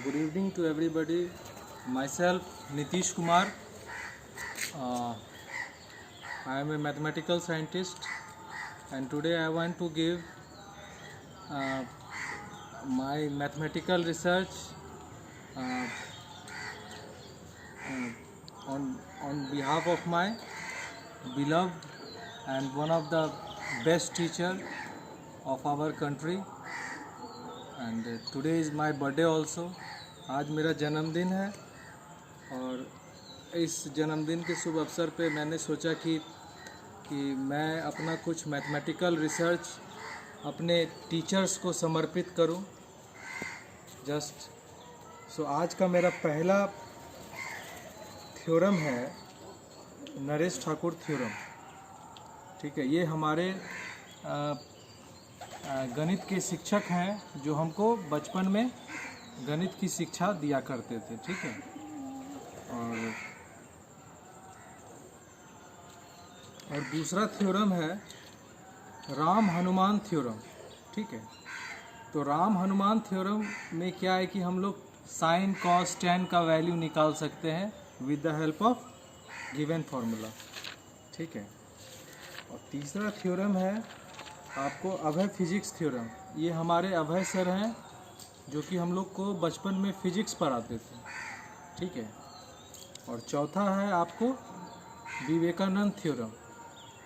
Good evening to everybody. Myself Nitish Kumar. I am a mathematical scientist, and today I want to give uh, my mathematical research uh, on behalf of my beloved and one of the best teacher of our country. And today is my birthday also. आज मेरा जन्मदिन है और इस जन्मदिन के शुभ अवसर पे मैंने सोचा कि मैं अपना कुछ मैथमेटिकल रिसर्च अपने टीचर्स को समर्पित करूं। आज का मेरा पहला थ्योरम है नरेश ठाकुर थ्योरम। ठीक है, ये हमारे गणित के शिक्षक हैं जो हमको बचपन में गणित की शिक्षा दिया करते थे। ठीक है, और दूसरा थ्योरम है राम हनुमान थ्योरम। ठीक है, तो राम हनुमान थ्योरम में क्या है कि हम लोग साइन कॉस टेन का वैल्यू निकाल सकते हैं with the help of given formula. ठीक है, और तीसरा थ्योरम है आपको अभय फिजिक्स थ्योरम। ये हमारे अभय सर हैं जो कि हम लोग को बचपन में फिजिक्स पढ़ाते थे। ठीक है, और चौथा है आपको विवेकानंद थ्योरम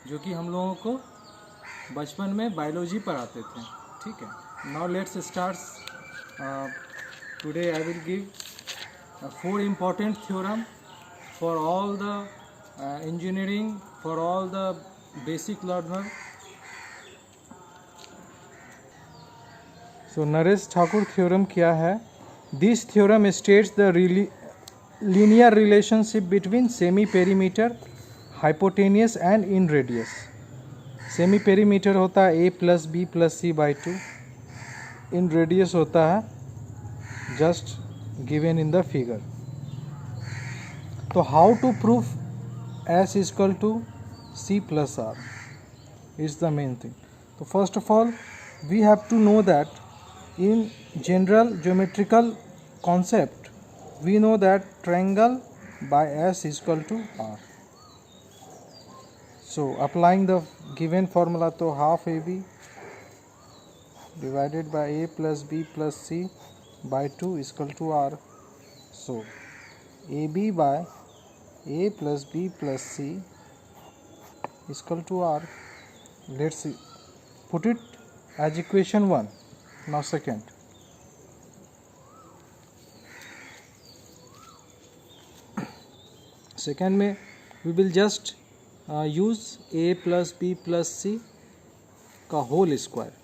जो कि हम लोगों को बचपन में बायोलॉजी पढ़ाते थे। ठीक है, now let's start. Today I will give 4 important theorem for all the engineering, for all the basic learner. So Naresh Thakur theorem क्या है? This theorem states the linear relationship between semi perimeter, hypotenuse and in radius. Semi perimeter होता है a plus B plus C by 2, in radius होता है just given in the figure. तो how to proof S equal to C plus R is the main thing. तो first of all we have to know that in general geometrical concept we know that triangle by S is equal to R. So applying the given formula, to half AB divided by A plus B plus C by 2 is equal to R. So AB by A plus B plus C is equal to R. Let's see, put it as equation 1. Now second, में we will just use a plus b plus c का whole square.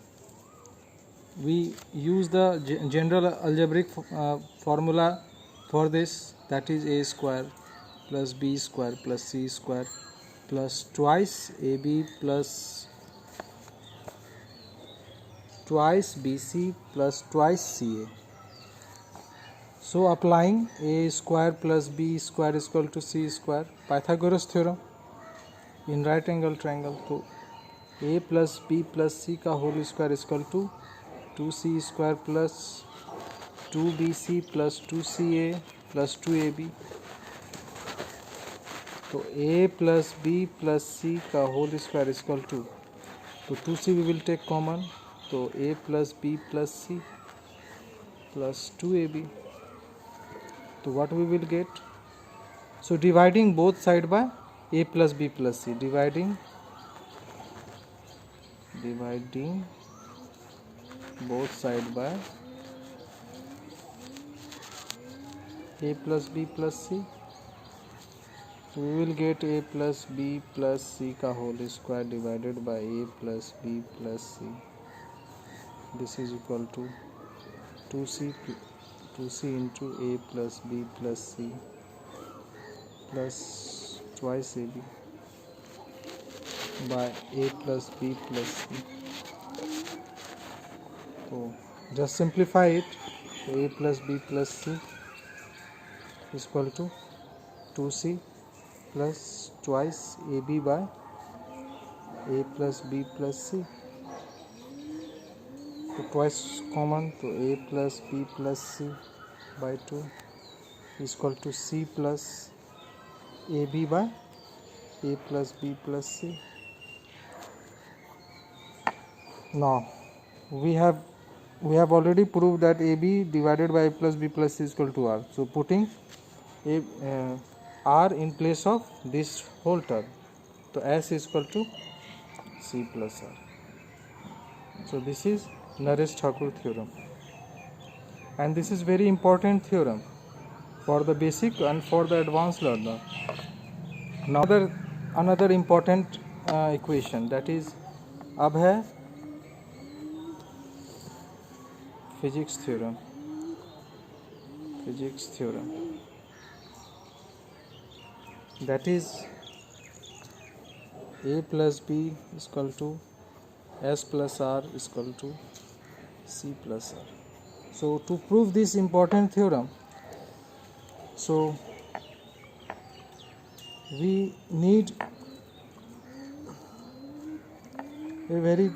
We use the general algebraic formula for this, that is a square plus b square plus c square plus twice ab plus twice BC plus twice CA. So applying a square plus b square is equal to c square, Pythagoras theorem in right angle triangle. तो a plus b plus c का whole square is equal to 2c square plus 2bc plus 2ca plus 2ab. तो a plus b plus c का whole square is equal to, तो 2c we will take common, तो a plus b plus c plus 2ab. तो what we will get? So dividing both side by a plus b plus c, dividing both side by a plus b plus c, we will get a plus b plus c का whole square divided by a plus b plus c. This is equal to 2c into a plus b plus c plus twice ab by a plus b plus c. So just simplify it. A plus b plus c is equal to 2c plus twice ab by a plus b plus c. तो twice common, तो a plus b plus c by 2 is equal to C plus AB by A plus B plus C. Now we have already proved that AB divided by A plus B plus C is equal to R. So putting R in place of this whole term, so S is equal to C plus R. So this is Naresh-Thakur theorem, and this is very important theorem for the basic and for the advanced learner. Now another important equation, that is अब है physics theorem. That is A plus B is equal to S plus R is equal to C plus R. So to prove this important theorem, so we need a very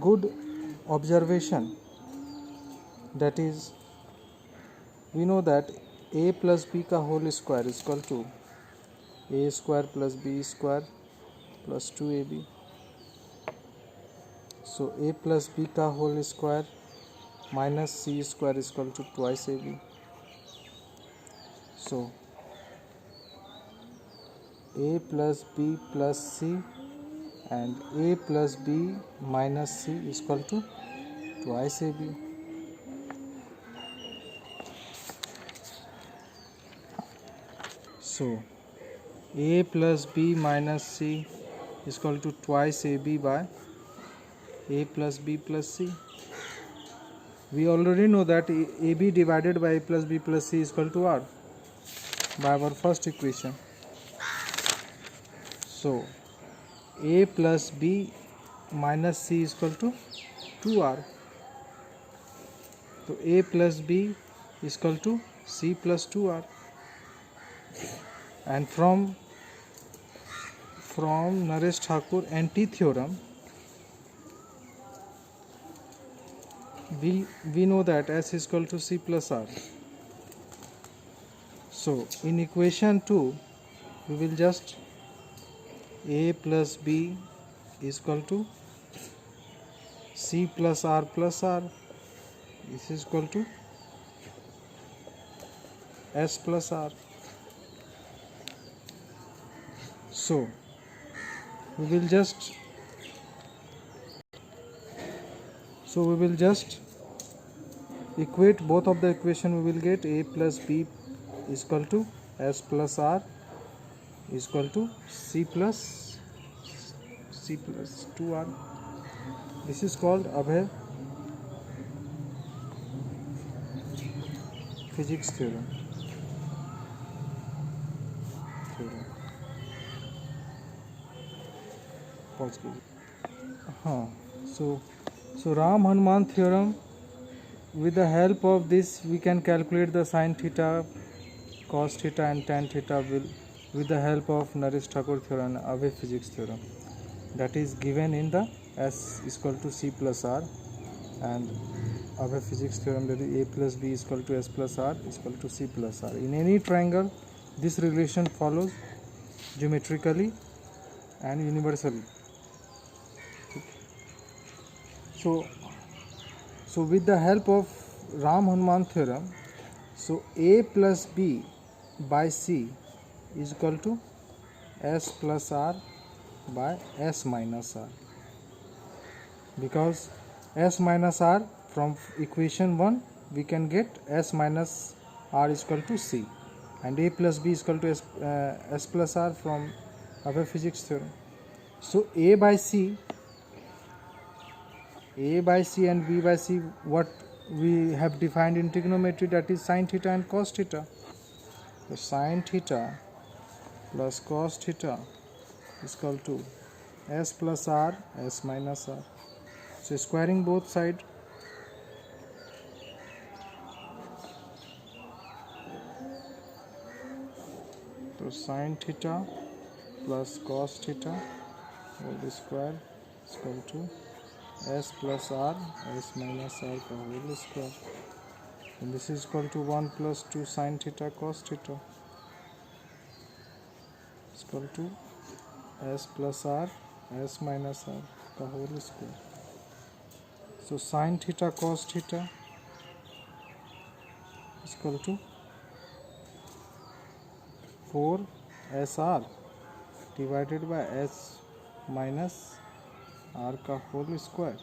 good observation, that is, we know that A plus B का whole square is equal to A square plus B square plus 2AB. So A plus B का whole square minus C square is equal to twice AB. So A plus B plus C and A plus B minus C is equal to twice AB. So A plus B minus C is equal to twice AB by A plus B plus C. We already know that AB divided by A plus B plus C is equal to R by our first equation. So A plus B minus C is equal to 2R. So A plus B is equal to C plus 2R. And from Naresh-Thakur anti-theorem, we know that S is equal to C plus R. So in equation 2, we will just A plus B is equal to C plus R plus R. This is equal to S plus R. So we will just equate both of the equation. We will get A plus B is equal to S plus R is equal to C plus 2R. This is called Abhay physics theorem. So Ram-Hanuman theorem, with the help of this we can calculate the sin theta, cos theta and tan theta with the help of Naresh-Thakur theorem, Abhay physics theorem, that is given in the S is equal to C plus R, and Abhay physics theorem, that is A plus B is equal to S plus R is equal to C plus R. In any triangle, this relation follows geometrically and universally. So with the help of Ram-Hanuman theorem, so A plus B by C is equal to S plus R by S minus R, because S minus R, from equation 1 we can get S minus R is equal to C, and A plus B is equal to S plus R from Abhay physics theorem. So A by C and B by C, what we have defined in trigonometry, that is sin theta and cos theta. So sin theta plus cos theta is equal to S plus R, S minus R. So squaring both sides, so sin theta plus cos theta whole square is equal to S plus R, S minus R का whole square. and this is equal to 1 plus 2 sin theta cos theta is equal to s plus r s minus r का whole square. So sin theta cos theta is equal to 4 sr divided by s minus r का whole square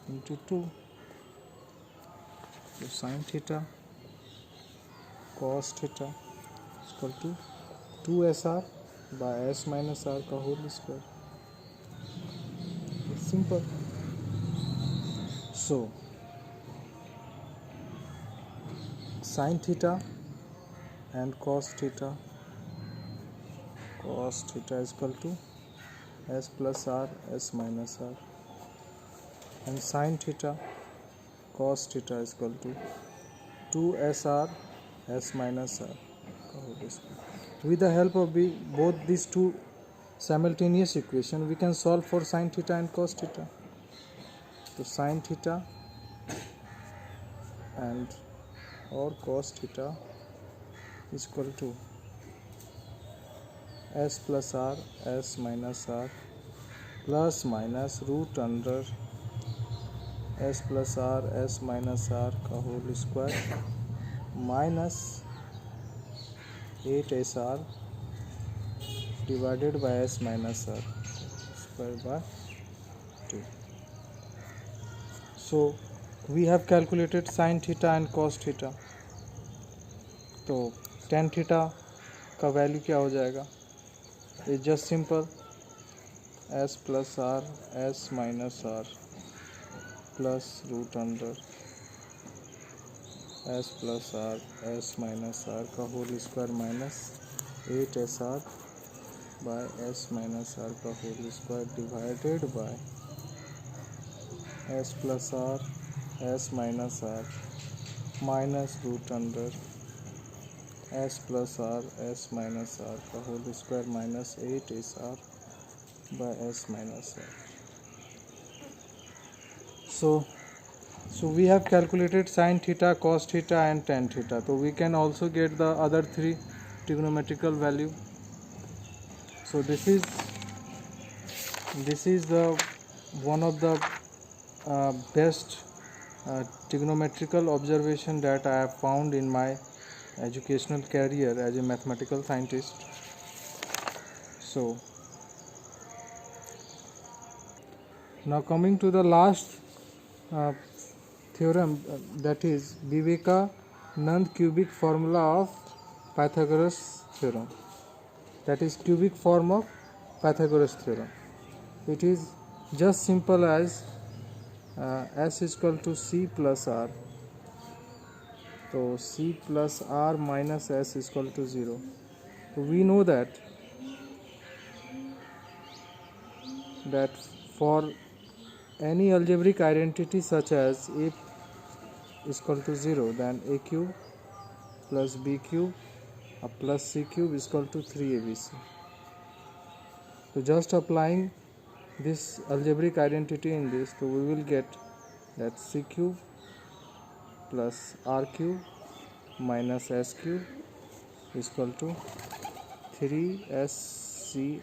into 2. So sin theta cos theta is equal to 2 sr by s minus r का whole square. It's simple. So sin theta and cos theta is equal to s plus r s minus r, and sin theta cos theta is equal to 2 sr s minus r. With the help of both these two simultaneous equation, we can solve for sin theta and cos theta. So sin theta and or cos theta is equal to s plus r s minus r plus minus root under s plus r s minus r का whole square minus 8sr divided by s minus r square by 2. So we have calculated sin theta and cos theta. तो tan theta का value क्या हो जाएगा? It's just simple s plus r s minus r plus root under s plus r s minus r का whole square minus 8sr by s minus r का whole square divided by s plus r s minus r minus root under s plus r s minus r का whole square minus 8sr by s minus r. So we have calculated sin theta, cos theta and tan theta. So we can also get the other three trigonometrical value. So this is the one of the best trigonometrical observation that I have found in my educational career as a mathematical scientist. So now coming to the last theorem, that is Vivekanand cubic formula of Pythagoras theorem, that is cubic form of Pythagoras theorem. It is just simple as s is equal to c plus r. So c plus r minus s is equal to 0. So we know that for any algebraic identity such as a is equal to 0, then a cube plus b cube plus c cube is equal to 3abc. So just applying this algebraic identity in this, so we will get that c cube plus r cube minus s cube is equal to 3scr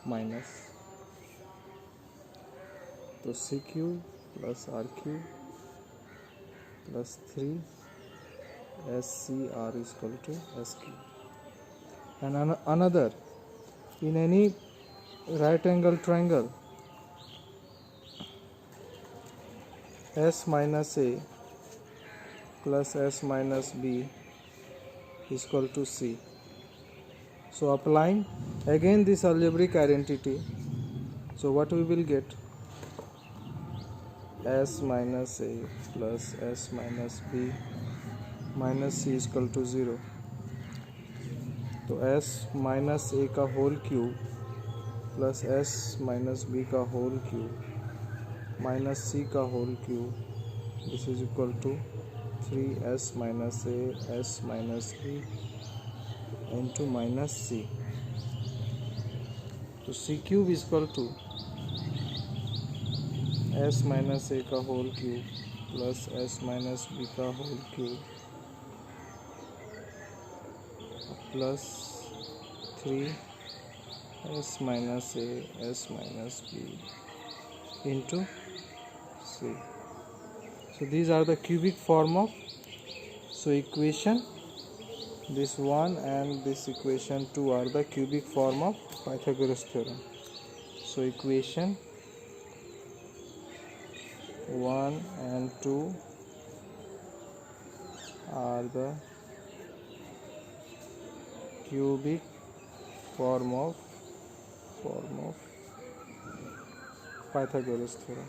minus, so c cube plus r cube plus 3 scr is equal to s cube. And another, in any right angle triangle, s minus a plus s minus b is equal to c. So applying again this algebraic identity, so what we will get? S minus a plus s minus b minus c is equal to 0. तो s minus a का whole cube plus s minus b का whole cube minus c का whole cube, this is equal to 3s minus a s minus b into minus c. So c cube is equal to s minus a का whole cube plus s minus b का whole cube plus 3 s minus a s minus b into c. So these are the cubic form of, so equation this one and this equation 2 are the cubic form of Pythagoras theorem. So equation 1 and 2 are the cubic form of Pythagoras theorem.